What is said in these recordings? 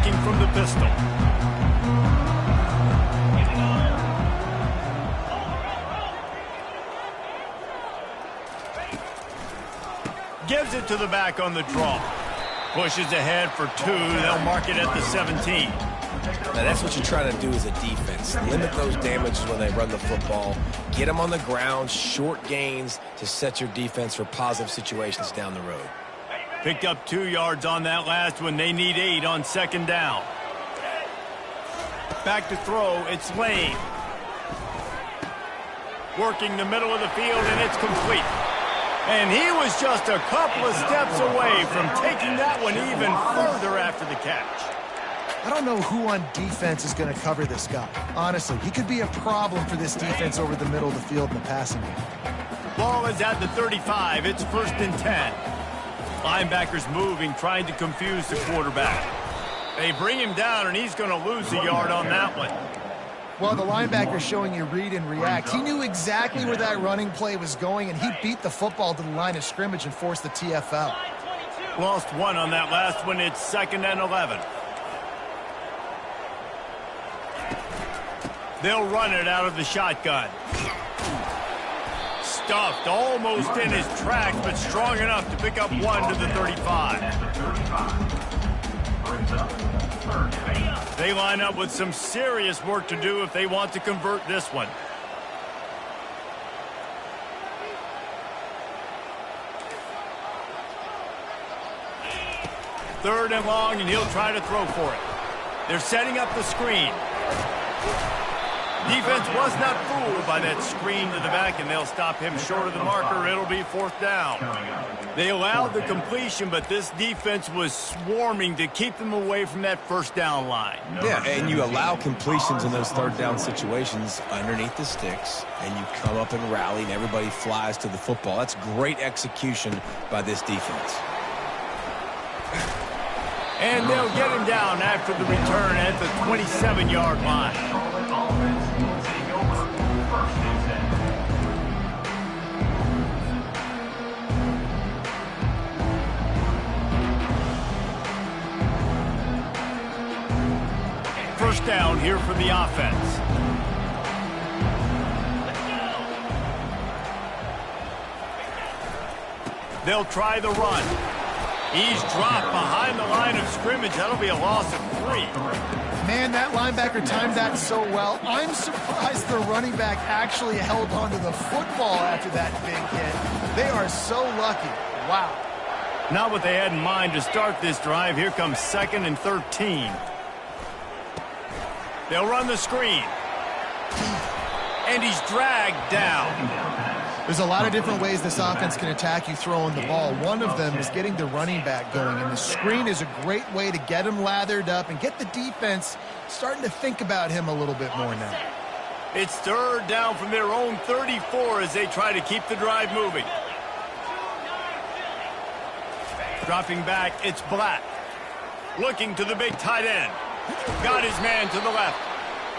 working from the pistol. Gives it to the back on the draw. Pushes ahead for 2. They'll mark it at the 17. Now, that's what you're trying to do as a defense. Limit those damages when they run the football. Get them on the ground, short gains to set your defense for positive situations down the road. Picked up 2 yards on that last one. They need 8 on second down. Back to throw. It's Lane. Working the middle of the field, and it's complete. And he was just a couple of steps away from taking that one even further after the catch. I don't know who on defense is going to cover this guy. Honestly, he could be a problem for this defense over the middle of the field in the passing game. Ball is at the 35. It's 1st and 10. Linebackers moving, trying to confuse the quarterback. They bring him down, and he's going to lose a yard on that one. Well, the linebacker's showing you read and react. He knew exactly where that running play was going, and he beat the football to the line of scrimmage and forced the TFL. Lost 1 on that last one. It's 2nd and 11. They'll run it out of the shotgun. Stuffed almost in his tracks, but strong enough to pick up 1 to the 35. They line up with some serious work to do if they want to convert this one. Third and long, and he'll try to throw for it. They're setting up the screen. Defense was not fooled by that screen to the back, and they'll stop him short of the marker. It'll be 4th down. They allowed the completion, but this defense was swarming to keep them away from that 1st down line. Yeah, and you allow completions in those 3rd down situations underneath the sticks, and you come up and rally, and everybody flies to the football. That's great execution by this defense. And they'll get him down after the return at the 27-yard line. First down here for the offense. They'll try the run. He's dropped behind the line of scrimmage. That'll be a loss of 3. Man, that linebacker timed that so well. I'm surprised the running back actually held onto the football after that big hit. They are so lucky. Wow. Not what they had in mind to start this drive. Here comes 2nd and 13. They'll run the screen. And he's dragged down. There's a lot of different ways this offense can attack you throwing the ball. One of them is getting the running back going, and the screen is a great way to get him lathered up and get the defense starting to think about him a little bit more now. It's 3rd down from their own 34 as they try to keep the drive moving. Dropping back, it's Black. Looking to the big tight end. Got his man to the left.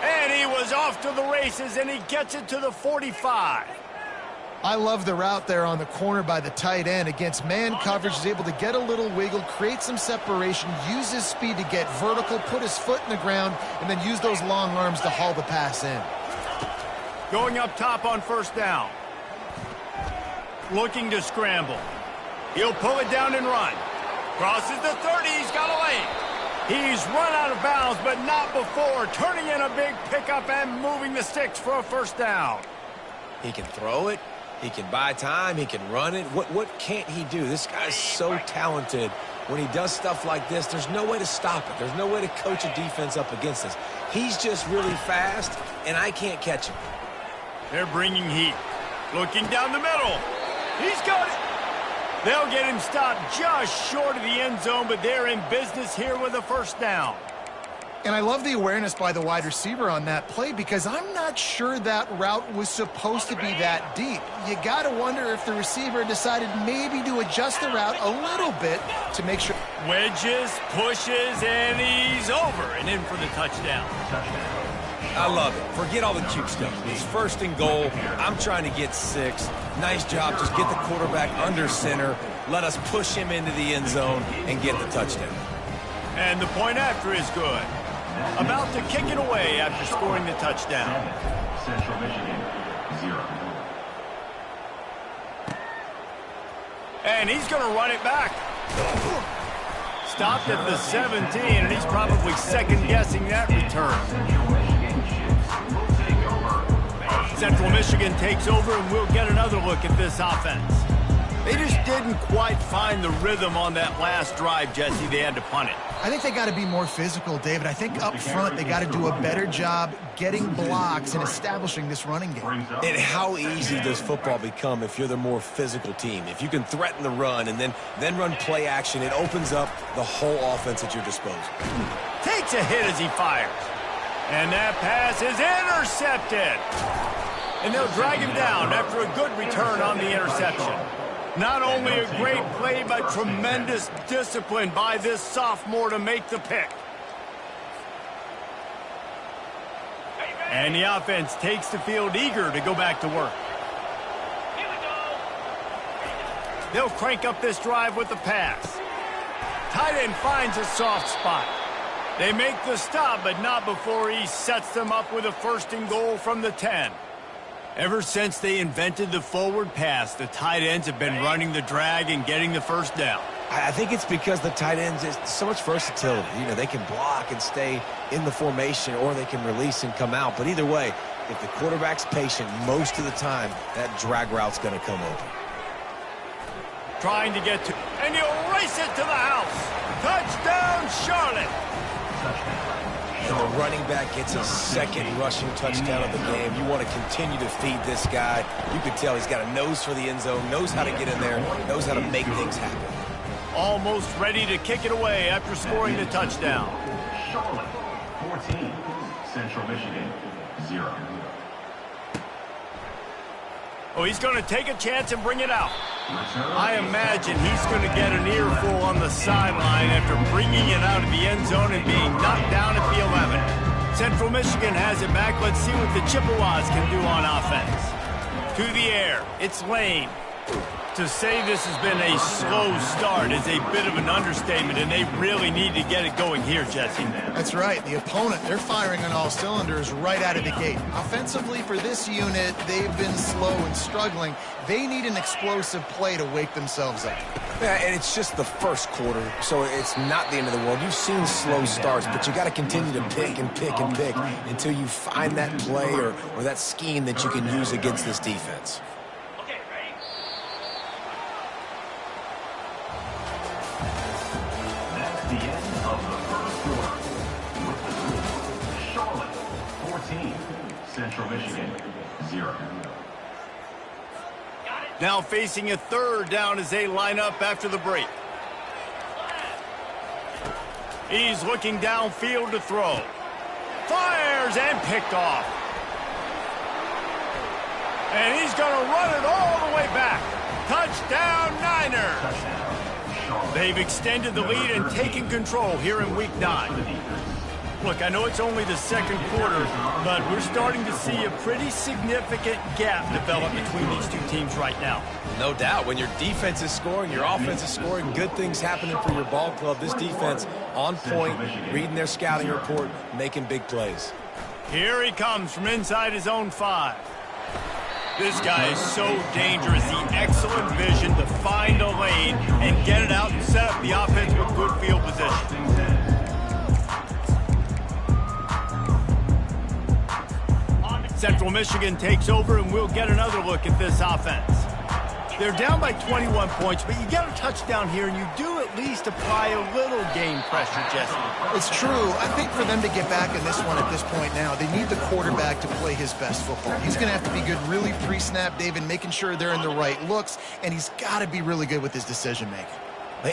And he was off to the races, and he gets it to the 45. I love the route there on the corner by the tight end. Against man coverage, he's able to get a little wiggle, create some separation, use his speed to get vertical, put his foot in the ground, and then use those long arms to haul the pass in. Going up top on 1st down. Looking to scramble. He'll pull it down and run. Crosses the 30. He's got a lane. He's run out of bounds, but not before. Turning in a big pickup and moving the sticks for a 1st down. He can throw it. He can buy time. He can run it. What can't he do? This guy's so talented. When he does stuff like this, there's no way to stop it. There's no way to coach a defense up against this. He's just really fast, and I can't catch him. They're bringing heat. Looking down the middle. He's got it. They'll get him stopped just short of the end zone, but they're in business here with a 1st down. And I love the awareness by the wide receiver on that play because I'm not sure that route was supposed to be that deep. You got to wonder if the receiver decided maybe to adjust the route a little bit to make sure. Wedges, pushes, and he's over and in for the touchdown. I love it. Forget all the cute stuff. It's 1st and goal. I'm trying to get 6. Nice job. Just get the quarterback under center. Let us push him into the end zone and get the touchdown. And the point after is good. About to kick it away after scoring the touchdown. Central Michigan, 0. And he's going to run it back. Stopped at the 17, and he's probably second-guessing that return. Central Michigan takes over, and we'll get another look at this offense. They just didn't quite find the rhythm on that last drive, Jesse. They had to punt it. I think they got to be more physical, David. I think up front they got to do a better job getting blocks and establishing this running game. And how easy does football become if you're the more physical team? If you can threaten the run and then run play action, it opens up the whole offense at your disposal. Takes a hit as he fires. And that pass is intercepted. And they'll drag him down after a good return on the interception. Not only a great play, but tremendous discipline by this sophomore to make the pick. And the offense takes the field eager to go back to work. They'll crank up this drive with the pass. Tight end finds a soft spot. They make the stop, but not before he sets them up with a 1st and goal from the 10. Ever since they invented the forward pass, the tight ends have been running the drag and getting the first down. I think it's because the tight ends is so much versatility. You know, they can block and stay in the formation, or they can release and come out. But either way, if the quarterback's patient, most of the time, that drag route's going to come open. Trying to get to, and he'll race it to the house. Touchdown, Charlotte. And the running back gets his 2nd rushing touchdown of the game. You want to continue to feed this guy. You can tell he's got a nose for the end zone, knows how to get in there, knows how to make things happen. Almost ready to kick it away after scoring the touchdown. Charlotte, 14. Central Michigan, 0. Oh, he's going to take a chance and bring it out. I imagine he's going to get an earful on the sideline after bringing it out of the end zone and being knocked down at the 11. Central Michigan has it back. Let's see what the Chippewas can do on offense. To the air. It's Lane. To say this has been a slow start is a bit of an understatement, and they really need to get it going here, Jesse. That's right. The opponent, they're firing on all cylinders right out of the gate. Offensively for this unit, they've been slow and struggling. They need an explosive play to wake themselves up. Yeah, and it's just the first quarter, so it's not the end of the world. You've seen slow starts, but you got to continue to pick and pick and pick until you find that play or that scheme that you can use against this defense. The end of the first quarter. With the score, Charlotte, 14. Central Michigan, 0. Now facing a 3rd down as they line up after the break. He's looking downfield to throw. Fires and picked off. And he's going to run it all the way back. Touchdown, Niners. They've extended the lead and taken control here in Week 9. Look, I know it's only the 2nd quarter, but we're starting to see a pretty significant gap develop between these two teams right now. No doubt. When your defense is scoring, your offense is scoring, good things happening for your ball club. This defense on point, reading their scouting report, making big plays. Here he comes from inside his own 5. This guy is so dangerous. The excellent vision to find a lane and get it out and set up the offense with good field position. Central Michigan takes over, and we'll get another look at this offense. They're down by 21 points, but you get a touchdown here, and you do at least apply a little game pressure, Jesse. It's true. I think for them to get back in this one at this point now, they need the quarterback to play his best football. He's going to have to be good really pre-snap, David, making sure they're in the right looks, and he's got to be really good with his decision-making.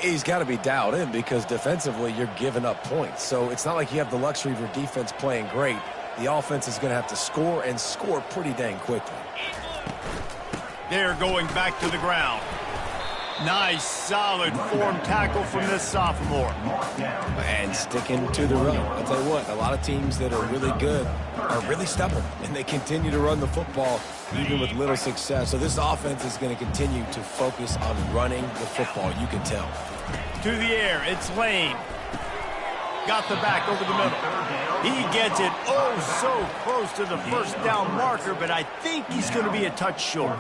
He's got to be dialed in because defensively you're giving up points. So it's not like you have the luxury of your defense playing great. The offense is going to have to score and score pretty dang quickly. They're going back to the ground. Nice, solid form tackle from this sophomore. And sticking to the run. I'll tell you what, a lot of teams that are really good are really stubborn, and they continue to run the football even with little success. So this offense is going to continue to focus on running the football, you can tell. To the air, it's Lane. Got the back over the middle. He gets it oh so close to the first down marker, but I think he's going to be a touch short.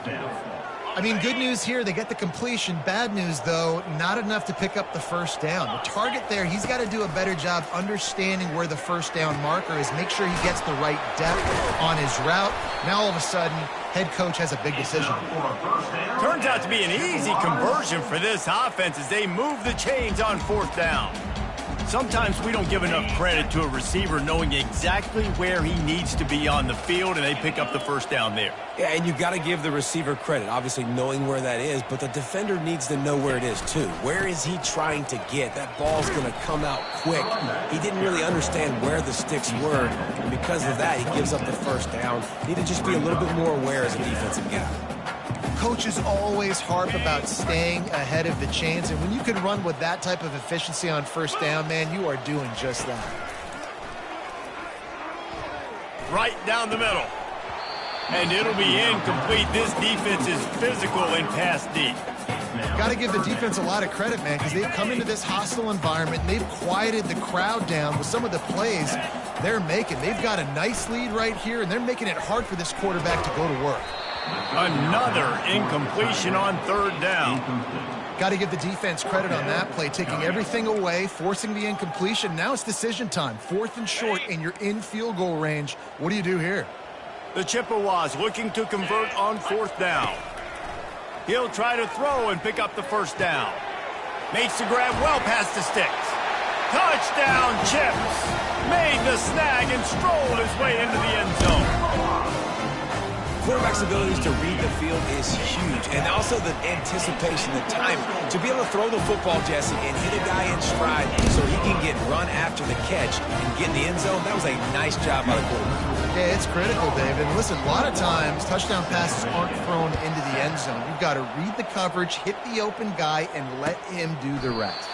I mean, good news here, they get the completion. Bad news, though, not enough to pick up the first down. The target there, he's got to do a better job understanding where the first down marker is, make sure he gets the right depth on his route. Now, all of a sudden, head coach has a big decision. Turns out to be an easy conversion for this offense as they move the chains on fourth down. Sometimes we don't give enough credit to a receiver knowing exactly where he needs to be on the field, and they pick up the first down there. Yeah, and you've got to give the receiver credit, obviously knowing where that is, but the defender needs to know where it is too. Where is he trying to get? That ball's going to come out quick. He didn't really understand where the sticks were, and because of that, he gives up the first down. Need to just be a little bit more aware as a defensive guy. Coaches always harp about staying ahead of the chains, and when you can run with that type of efficiency on first down, man, you are doing just that. Right down the middle. And it'll be incomplete. This defense is physical and pass deep. Got to give the defense a lot of credit, man, because they've come into this hostile environment, and they've quieted the crowd down with some of the plays they're making. They've got a nice lead right here, and they're making it hard for this quarterback to go to work. Another incompletion on third down. Got to give the defense credit on that play, taking everything away, forcing the incompletion. Now it's decision time. 4th and short, and you're in field goal range. What do you do here? The Chippewas looking to convert on fourth down. He'll try to throw and pick up the first down. Makes the grab well past the sticks. Touchdown, Chips. Made the snag and strolled his way into the end zone. Quarterback's abilities to read the field is huge, and also the anticipation, the timing. To be able to throw the football, Jesse, and hit a guy in stride so he can get run after the catch and get in the end zone, that was a nice job by the quarterback. Yeah, it's critical, David. And listen, a lot of times touchdown passes aren't thrown into the end zone. You've got to read the coverage, hit the open guy, and let him do the rest.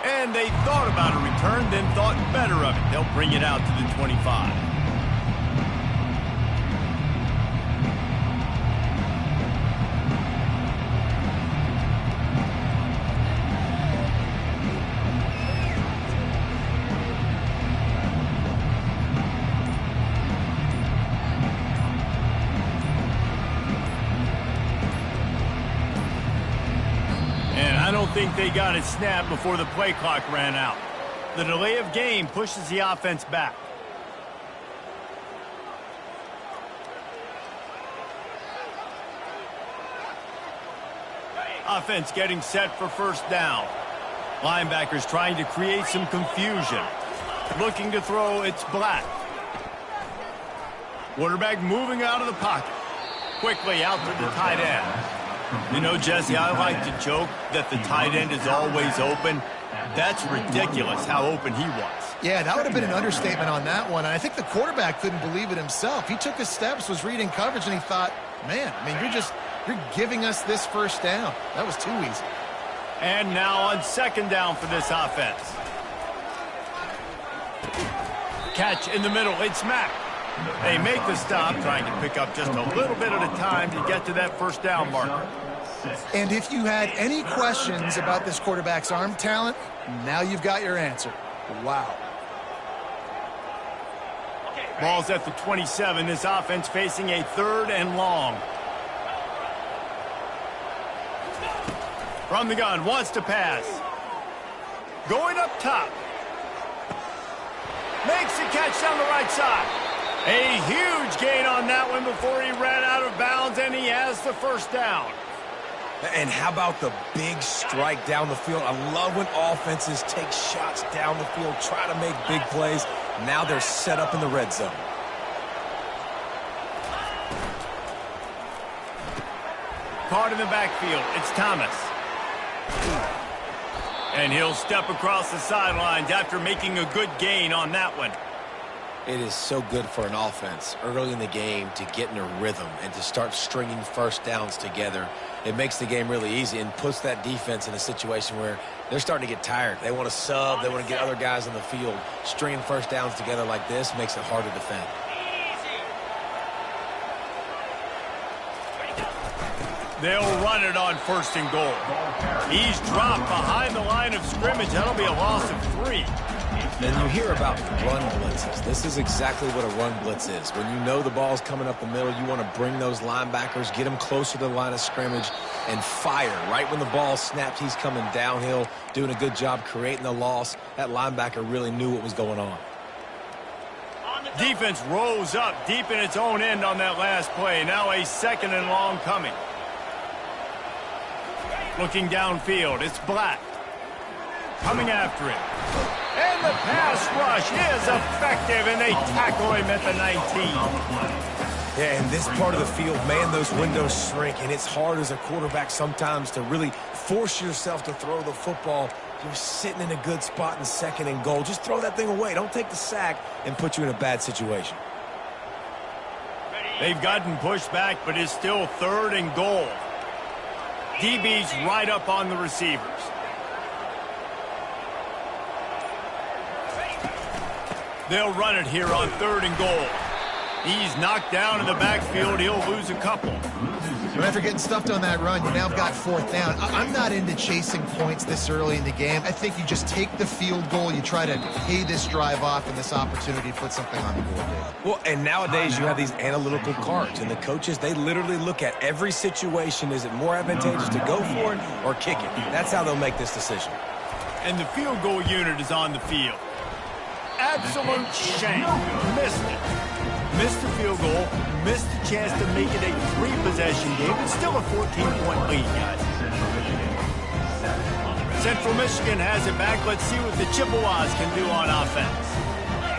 And they thought about a return, then thought better of it. They'll bring it out to the 25. I don't think they got it snapped before the play clock ran out. The delay of game pushes the offense back. Offense getting set for first down. Linebackers trying to create some confusion. Looking to throw, it's Black. Quarterback moving out of the pocket. Quickly out to the tight end. You know, Jesse, I like to joke that the tight end is always open. That's ridiculous how open he was. Yeah, that would have been an understatement on that one. And I think the quarterback couldn't believe it himself. He took his steps, was reading coverage, and he thought, man, I mean, you're giving us this first down. That was too easy. And now on second down for this offense. Catch in the middle. It's Mack. They make the stop, trying to pick up just a little bit at a time to get to that first down marker. And if you had any questions about this quarterback's arm talent, now you've got your answer. Wow. Ball's at the 27. This offense facing a 3rd and long. From the gun, wants to pass. Going up top. Makes the catch down the right side. A huge gain on that one before he ran out of bounds, and he has the first down. And how about the big strike down the field? I love when offenses take shots down the field, try to make big plays. Now they're set up in the red zone. Caught in the backfield, it's Thomas. And he'll step across the sidelines after making a good gain on that one. It is so good for an offense early in the game to get in a rhythm and to start stringing first downs together. It makes the game really easy and puts that defense in a situation where they're starting to get tired. They want to sub. They want to get other guys on the field. Stringing first downs together like this makes it hard to defend. They'll run it on 1st and goal. He's dropped behind the line of scrimmage. That'll be a loss of 3. And you hear about run blitzes. This is exactly what a run blitz is. When you know the ball's coming up the middle, you want to bring those linebackers, get them closer to the line of scrimmage, and fire. Right when the ball snapped, he's coming downhill, doing a good job creating the loss. That linebacker really knew what was going on. Defense rose up deep in its own end on that last play. Now a 2nd and long coming. Looking downfield, it's Black. Coming after him. And the pass rush is effective, and they tackle him at the 19. Yeah, in this part of the field, man, those windows shrink, and it's hard as a quarterback sometimes to really force yourself to throw the football. You're sitting in a good spot in 2nd and goal. Just throw that thing away. Don't take the sack and put you in a bad situation. They've gotten pushed back, but it's still 3rd and goal. DB's right up on the receivers. They'll run it here on 3rd and goal. He's knocked down in the backfield. He'll lose a couple. But after getting stuffed on that run, you now got 4th down. I'm not into chasing points this early in the game. I think you just take the field goal. You try to pay this drive off and this opportunity to put something on the board, David. Well, and nowadays you have these analytical cards, and the coaches, they literally look at every situation. Is it more advantageous to go for it or kick it? That's how they'll make this decision. And the field goal unit is on the field. Absolute shame. Missed it. Missed the field goal. Missed the chance to make it a 3-possession game. It's still a 14-point lead, guys. Central Michigan has it back. Let's see what the Chippewas can do on offense.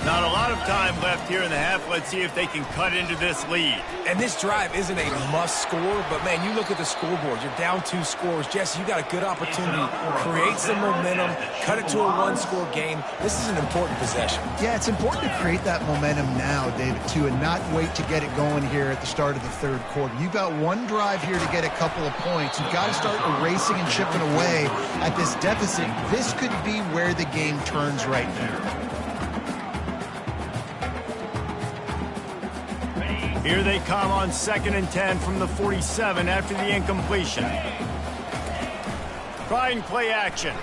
Not a lot of time left here in the half. Let's see if they can cut into this lead. And this drive isn't a must score, but, man, you look at the scoreboard. You're down 2 scores. Jesse, you got a good opportunity. Create some momentum. Cut it to a 1-score game. This is an important possession. Yeah, it's important to create that momentum now, David, too, and not wait to get it going here at the start of the 3rd quarter. You've got one drive here to get a couple of points. You've got to start erasing and chipping away at this deficit. This could be where the game turns right now. Here they come on 2nd and 10 from the 47 after the incompletion. Trying play action.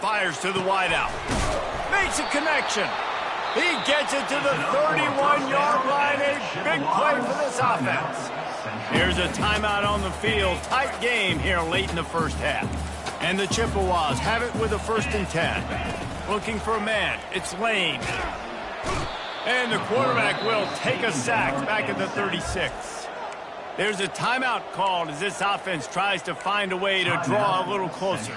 Fires to the wideout. Makes a connection. He gets it to the 31-yard line. A big play for this offense. Here's a timeout on the field. Tight game here late in the 1st half. And the Chippewas have it with a 1st and 10. Looking for a man. It's Lane. And the quarterback will take a sack back at the 36. There's a timeout called as this offense tries to find a way to draw a little closer.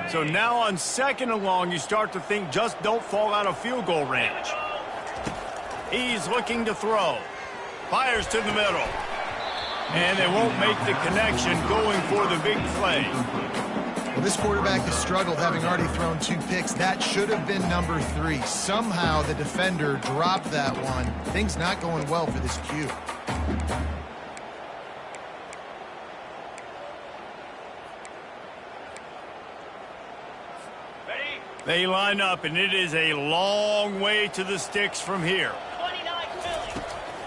So now on 2nd and long, you start to think just don't fall out of field goal range. He's looking to throw. Fires to the middle. And they won't make the connection going for the big play. Well, this quarterback has struggled, having already thrown 2 picks. That should have been number 3. Somehow the defender dropped that one. Things not going well for this Q. They line up, and it is a long way to the sticks from here.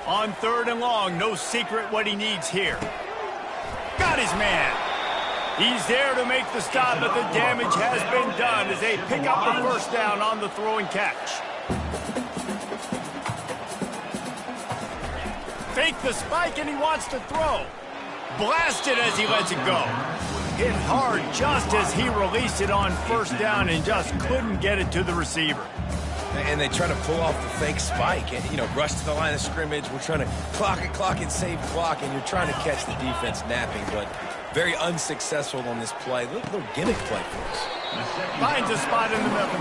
On 3rd and long, no secret what he needs here. Got his man. He's there to make the stop, but the damage has been done as they pick up the 1st down on the throw and catch. Fake the spike, and he wants to throw. Blasted as he lets it go. Hit hard just as he released it on 1st down and just couldn't get it to the receiver. And they try to pull off the fake spike and, rush to the line of scrimmage. We're trying to clock it, save clock, and you're trying to catch the defense napping, but very unsuccessful on this play. Little gimmick play for us. Finds a spot in the middle.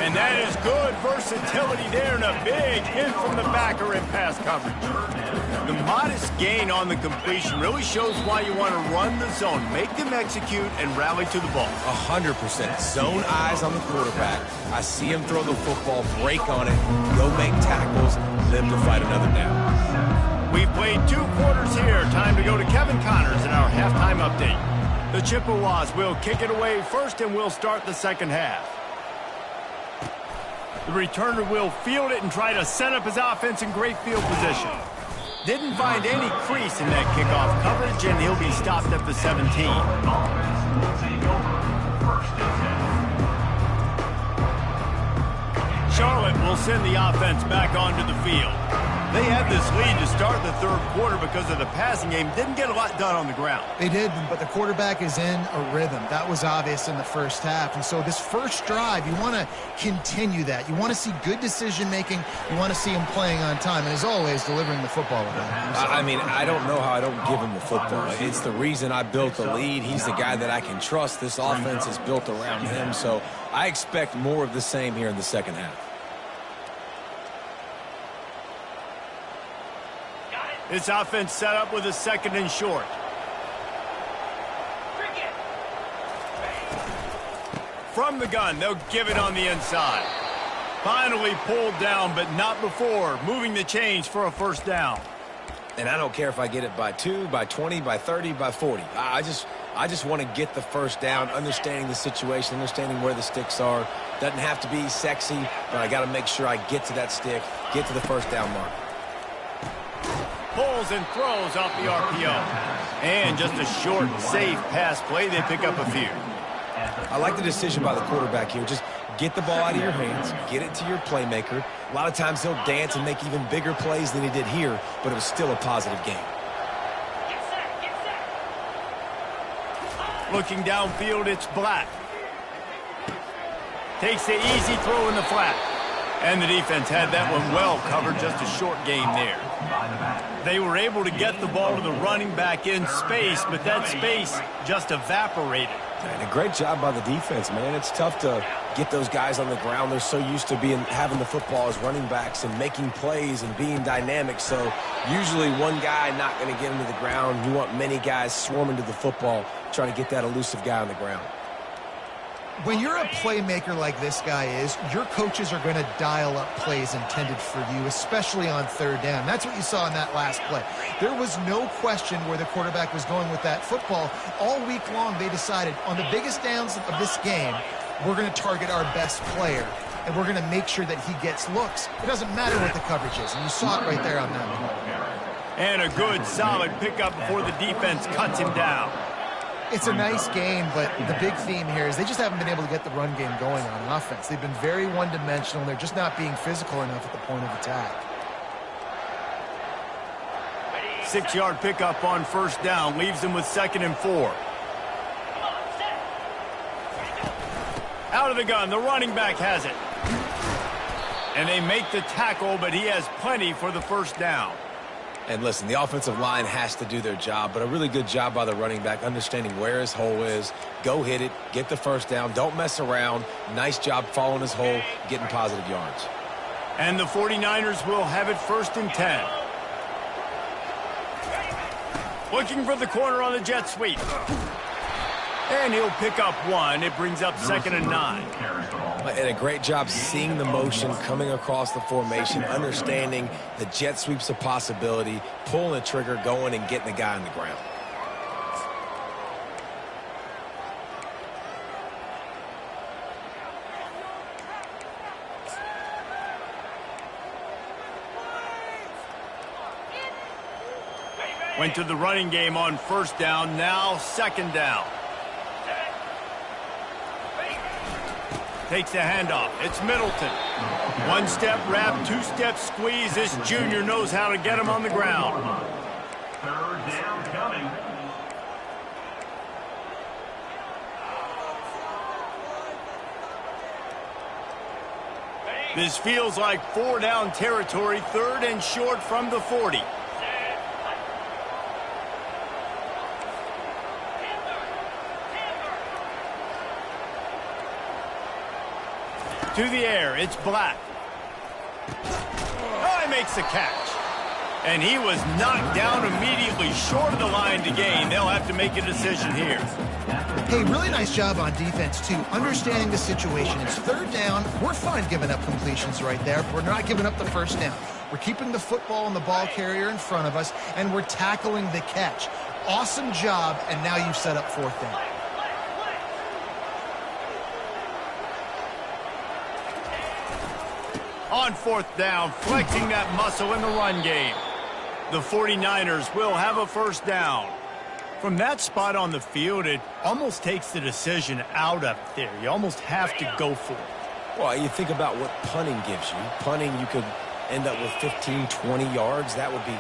And that is good versatility there and a big hit from the backer in pass coverage. The modest gain on the completion really shows why you want to run the zone, make them execute, and rally to the ball. 100%. Zone eyes on the quarterback. I see him throw the football, break on it, go make tackles, live to fight another down. We've played 2 quarters here. Time to go to Kevin Connors in our halftime update. The Chippewas will kick it away first, and we'll start the 2nd half. The returner will field it and try to set up his offense in great field position. Didn't find any crease in that kickoff coverage, and he'll be stopped at the 17. will send the offense back onto the field. They had this lead to start the third quarter because of the passing game. Didn't get a lot done on the ground. They did, but the quarterback is in a rhythm. That was obvious in the first half. And so this first drive, you want to continue that. You want to see good decision-making. You want to see him playing on time. And as always, delivering the football with that. I mean, I don't know how I don't give him the football. It's the reason I built the lead. He's the guy that I can trust. This offense is built around him. So I expect more of the same here in the second half. This offense set up with a second and short. From the gun, they'll give it on the inside. Finally pulled down, but not before. Moving the chains for a first down. And I don't care if I get it by 2, by 20, by 30, by 40. I just want to get the first down, understanding the situation, understanding where the sticks are. Doesn't have to be sexy, but I got to make sure I get to that stick, get to the first down mark. Pulls and throws off the RPO. And just a short, safe pass play. They pick up a few. I like the decision by the quarterback here. Just get the ball out of your hands, get it to your playmaker. A lot of times he'll dance and make even bigger plays than he did here, but it was still a positive game. Looking downfield, it's Black. Takes the easy throw in the flat. And the defense had that one well covered, just a short game there. They were able to get the ball to the running back in space, but that space just evaporated. And a great job by the defense, man. It's tough to get those guys on the ground. They're so used to having the football as running backs and making plays and being dynamic. So usually one guy not going to get into the ground. You want many guys swarming to the football, trying to get that elusive guy on the ground. When you're a playmaker like this guy is, your coaches are going to dial up plays intended for you, especially on third down. That's what you saw in that last play. There was no question where the quarterback was going with that football. All week long, they decided on the biggest downs of this game, we're going to target our best player, and we're going to make sure that he gets looks. It doesn't matter what the coverage is, and you saw it right there on that play. And a good, solid pickup before the defense cuts him down. It's a nice game, but the big theme here is they just haven't been able to get the run game going on offense. They've been very one-dimensional, and they're just not being physical enough at the point of attack. 6-yard pickup on first down leaves them with 2nd and 4. Out of the gun, the running back has it. And they make the tackle, but he has plenty for the first down. And listen, the offensive line has to do their job, but a really good job by the running back, understanding where his hole is. Go hit it, get the first down, don't mess around. Nice job following his hole, getting positive yards. And the 49ers will have it 1st and 10. Looking for the corner on the jet sweep. And he'll pick up 1. It brings up 2nd and 9. And a great job seeing the motion coming across the formation, understanding the jet sweep's a possibility, pulling the trigger, going and getting the guy on the ground. Went to the running game on first down, now 2nd down. Takes the handoff. It's Middleton. 1-step wrap, 2-step squeeze. This junior knows how to get him on the ground. 3rd down coming. This feels like 4-down territory, 3rd and short from the 40. To the air, it's Black. Oh, he makes the catch. And he was knocked down immediately short of the line to gain. They'll have to make a decision here. Hey, really nice job on defense, too, understanding the situation. It's 3rd down. We're fine giving up completions right there. We're not giving up the first down. We're keeping the football and the ball carrier in front of us, and we're tackling the catch. Awesome job, and now you've set up 4th down. On 4th down, flexing that muscle in the run game. The 49ers will have a 1st down. From that spot on the field, it almost takes the decision out of there. You almost have to go for it. Well, you think about what punting gives you. Punting, you could end up with 15, 20 yards. That would be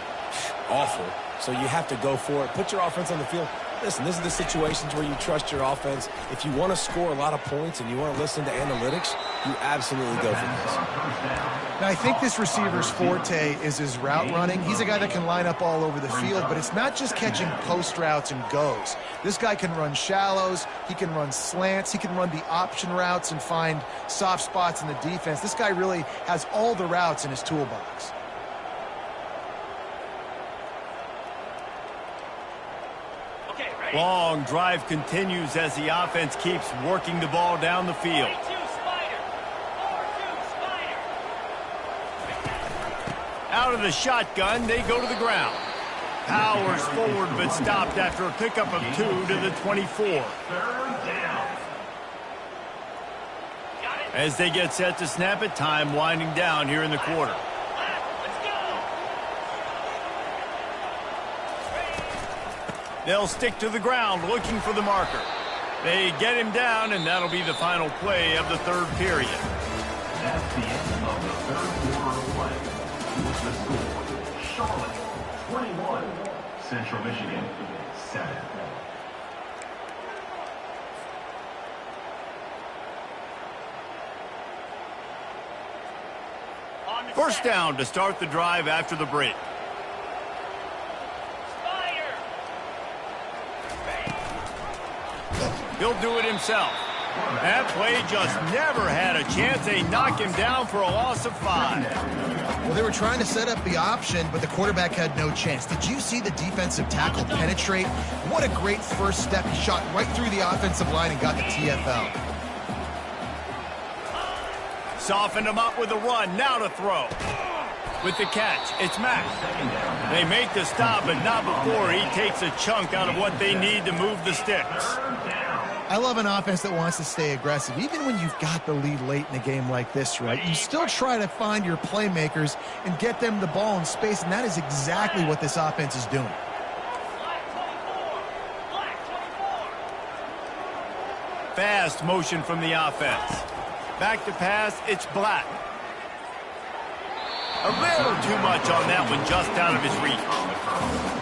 awful. So you have to go for it. Put your offense on the field. Listen, this is the situations where you trust your offense. If you want to score a lot of points and you want to listen to analytics, you absolutely go for this. Now, I think this receiver's forte is his route running. He's a guy that can line up all over the field, but it's not just catching post routes and goes. This guy can run shallows. He can run slants. He can run the option routes and find soft spots in the defense. This guy really has all the routes in his toolbox. Long drive continues as the offense keeps working the ball down the field. Out of the shotgun, they go to the ground. Powers forward, but stopped after a pickup of 2 to the 24. As they get set to snap it, time winding down here in the quarter. They'll stick to the ground looking for the marker. They get him down, and that'll be the final play of the third period. That's the end of the third quarter of play. The score, Charlotte 21, Central Michigan 7. First down to start the drive after the break. He'll do it himself. That play just never had a chance. They knock him down for a loss of 5. Well, they were trying to set up the option, but the quarterback had no chance. Did you see the defensive tackle penetrate? What a great first step. He shot right through the offensive line and got the TFL. Softened him up with a run. Now to throw. With the catch, it's Mack. They make the stop, but not before he takes a chunk out of what they need to move the sticks. I love an offense that wants to stay aggressive. Even when you've got the lead late in a game like this, right, you still try to find your playmakers and get them the ball in space, and that is exactly what this offense is doing. Fast motion from the offense. Back to pass, it's Black. A little too much on that one, just out of his reach.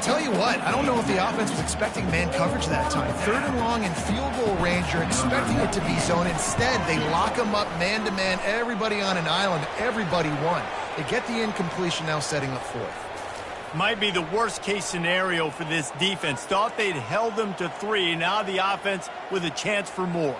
Tell you what, I don't know if the offense was expecting man coverage that time. 3rd and long in field goal range, you're expecting it to be zone. Instead, they lock them up man-to-man, everybody on an island, everybody won. They get the incompletion, now setting up 4th. Might be the worst-case scenario for this defense. Thought they'd held them to 3, now the offense with a chance for more.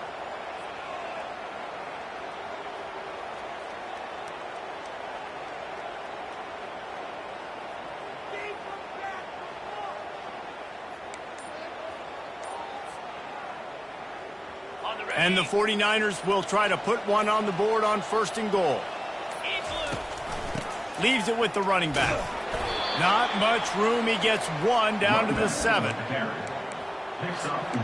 And the 49ers will try to put one on the board on 1st and goal. Leaves it with the running back. Not much room. He gets 1 down to the 7. Picks up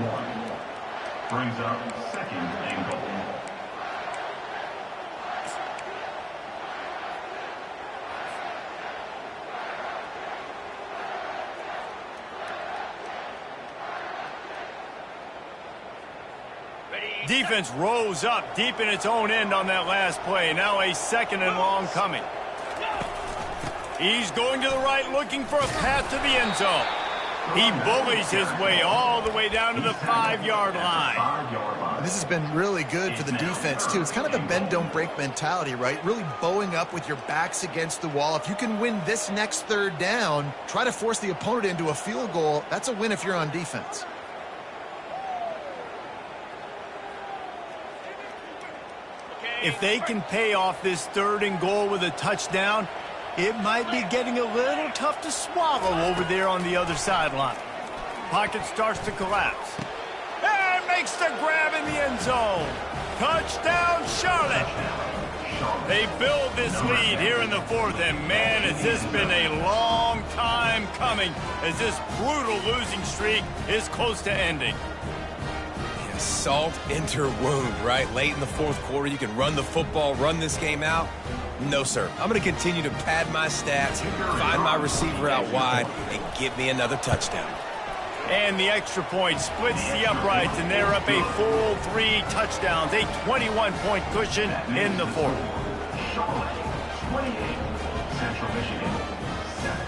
1. Brings up 2nd and goal. Defense rose up deep in its own end on that last play. Now a 2nd and long coming. He's going to the right, looking for a path to the end zone. He bullies his way all the way down to the 5-yard line. This has been really good for the defense, too. It's kind of a bend-don't-break mentality, right? Really bowing up with your backs against the wall. If you can win this next 3rd down, try to force the opponent into a field goal. That's a win if you're on defense. If they can pay off this 3rd and goal with a touchdown, it might be getting a little tough to swallow over there on the other sideline. Pocket starts to collapse. And makes the grab in the end zone. Touchdown, Charlotte. They build this lead here in the 4th, and man, has this been a long time coming as this brutal losing streak is close to ending. Salt enter wound, right? Late in the 4th quarter, you can run the football, run this game out. No, sir. I'm going to continue to pad my stats, find my receiver out wide, and get me another touchdown. And the extra point splits the uprights, and they're up a full 3 touchdowns, a 21-point cushion in the fourth. Charlotte, 28. Central Michigan, 7.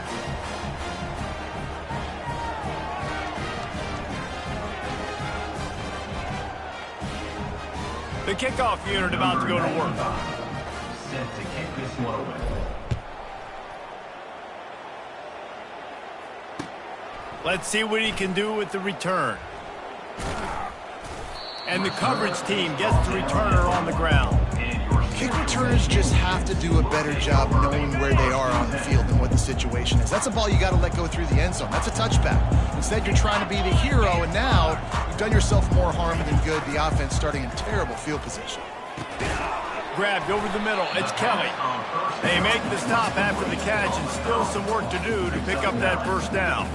The kickoff unit about to go to work. Set to kick this one away. Let's see what he can do with the return. And the coverage team gets the returner on the ground. Kick returners just have to do a better job knowing where they are on the field and what the situation is. That's a ball you got to let go through the end zone. That's a touchback. Instead, you're trying to be the hero, and now you've done yourself more harm than good. The offense starting in terrible field position. Grabbed over the middle. It's Kelly. They make the stop after the catch, and still some work to do to pick up that first down.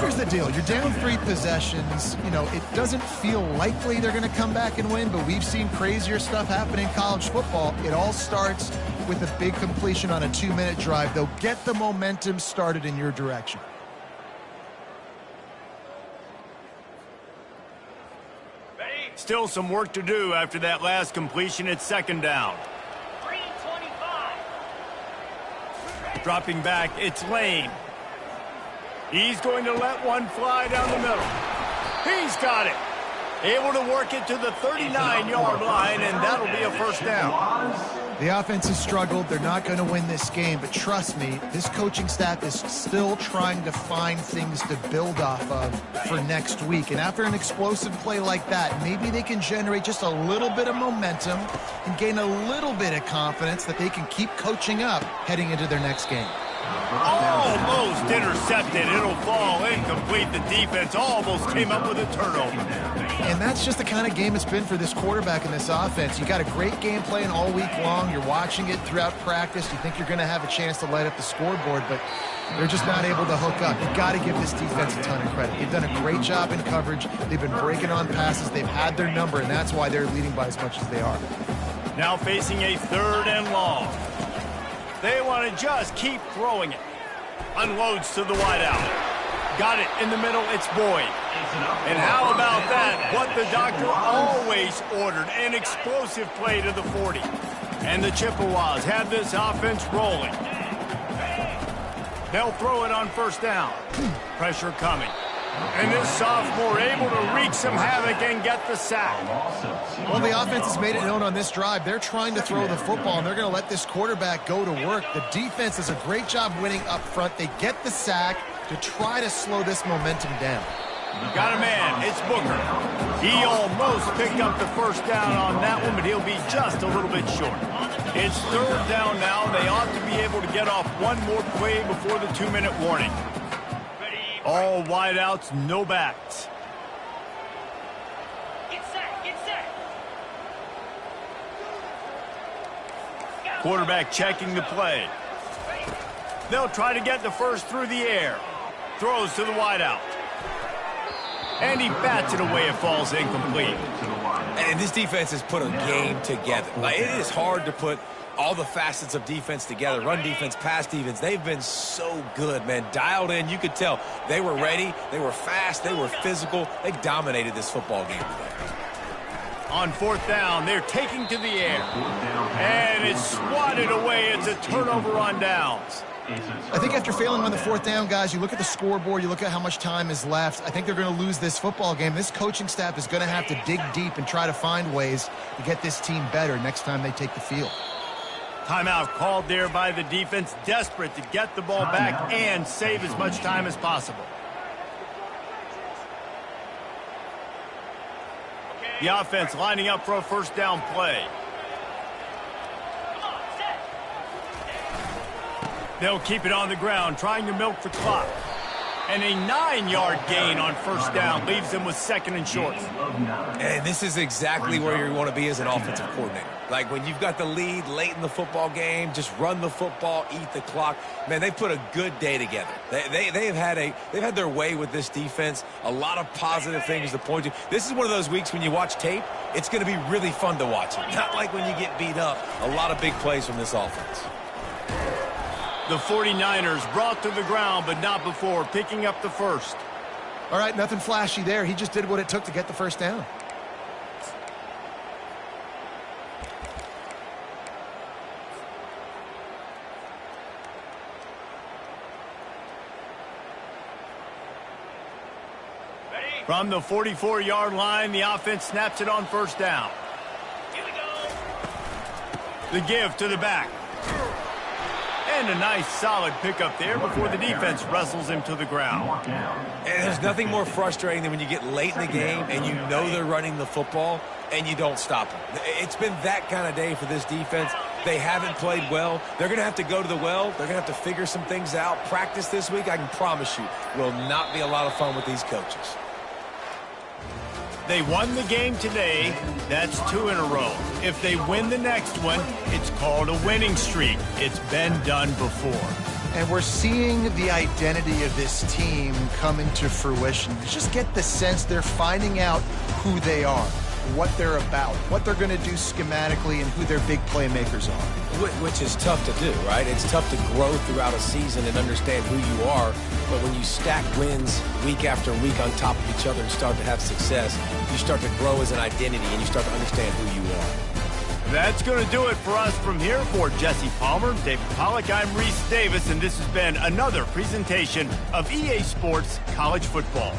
Here's the deal. You're down 3 possessions. You know, it doesn't feel likely they're going to come back and win, but we've seen crazier stuff happen in college football. It all starts with a big completion on a 2-minute drive. They'll get the momentum started in your direction. Still some work to do after that last completion. It's second down. 3:25. Dropping back, it's Lane. He's going to let one fly down the middle. He's got it. Able to work it to the 39-yard line, and that'll be a first down. The offense has struggled. They're not going to win this game, but trust me, this coaching staff is still trying to find things to build off of for next week. And after an explosive play like that, maybe they can generate just a little bit of momentum and gain a little bit of confidence that they can keep coaching up heading into their next game. Almost intercepted. It'll fall incomplete. The defense almost came up with a turnover. And that's just the kind of game it's been for this quarterback and this offense. You got a great game plan all week long. You're watching it throughout practice. You think you're going to have a chance to light up the scoreboard, but they're just not able to hook up. You got to give this defense a ton of credit. They've done a great job in coverage. They've been breaking on passes. They've had their number, and that's why they're leading by as much as they are. Now facing a 3rd and long. They want to just keep throwing it. Unloads to the wideout. Got it in the middle. It's Boyd. And how about that? What the doctor always ordered. An explosive play to the 40. And the Chippewas have this offense rolling. They'll throw it on first down. Pressure coming. And this sophomore able to wreak some havoc and get the sack. Well, the offense has made it known on this drive. They're trying to throw the football, and they're going to let this quarterback go to work. The defense does a great job winning up front. They get the sack to try to slow this momentum down. Got a man. It's Booker. He almost picked up the first down on that one, but he'll be just a little bit short. It's 3rd down now. They ought to be able to get off one more play before the 2-minute warning. All wideouts, no backs. Get set, get set. Quarterback checking the play. They'll try to get the first through the air. Throws to the wideout. And he bats it away. It falls incomplete. And this defense has put a game together. Like, it is hard to put all the facets of defense together. Run defense, pass defense. They've been so good, man. Dialed in. You could tell they were ready. They were fast. They were physical. They dominated this football game today. On 4th down, they're taking to the air. And it's swatted away. It's a turnover on downs. I think after failing on the 4th down, guys, you look at the scoreboard, you look at how much time is left. I think they're going to lose this football game. This coaching staff is going to have to dig deep and try to find ways to get this team better next time they take the field. Timeout called there by the defense, desperate to get the ball back and save as much time as possible. The offense lining up for a first down play. They'll keep it on the ground, trying to milk the clock. And a 9-yard gain on first down leaves them with 2nd and short. And this is exactly where you want to be as an offensive coordinator. Like, when you've got the lead late in the football game, just run the football, eat the clock. Man, they put a good day together. They've had their way with this defense. A lot of positive things to point to. This is one of those weeks when you watch tape, it's going to be really fun to watch it. Not like when you get beat up. A lot of big plays from this offense. The 49ers brought to the ground, but not before picking up the first. All right, nothing flashy there. He just did what it took to get the first down. From the 44-yard line, the offense snaps it on first down. Here we go. The give to the back. And a nice solid pickup there before the defense wrestles him to the ground. And there's nothing more frustrating than when you get late in the game and you know they're running the football and you don't stop them. It's been that kind of day for this defense. They haven't played well. They're going to have to go to the well. They're going to have to figure some things out. Practice this week, I can promise you, will not be a lot of fun with these coaches. They won the game today. That's 2 in a row. If they win the next one, it's called a winning streak. It's been done before. And we're seeing the identity of this team come into fruition. You just get the sense they're finding out who they are, what they're about, what they're going to do schematically, and who their big playmakers are. Which is tough to do, right? It's tough to grow throughout a season and understand who you are. But when you stack wins week after week on top of each other and start to have success, you start to grow as an identity and you start to understand who you are. That's going to do it for us from here. For Jesse Palmer, David Pollack, I'm Reese Davis, and this has been another presentation of EA Sports College Football.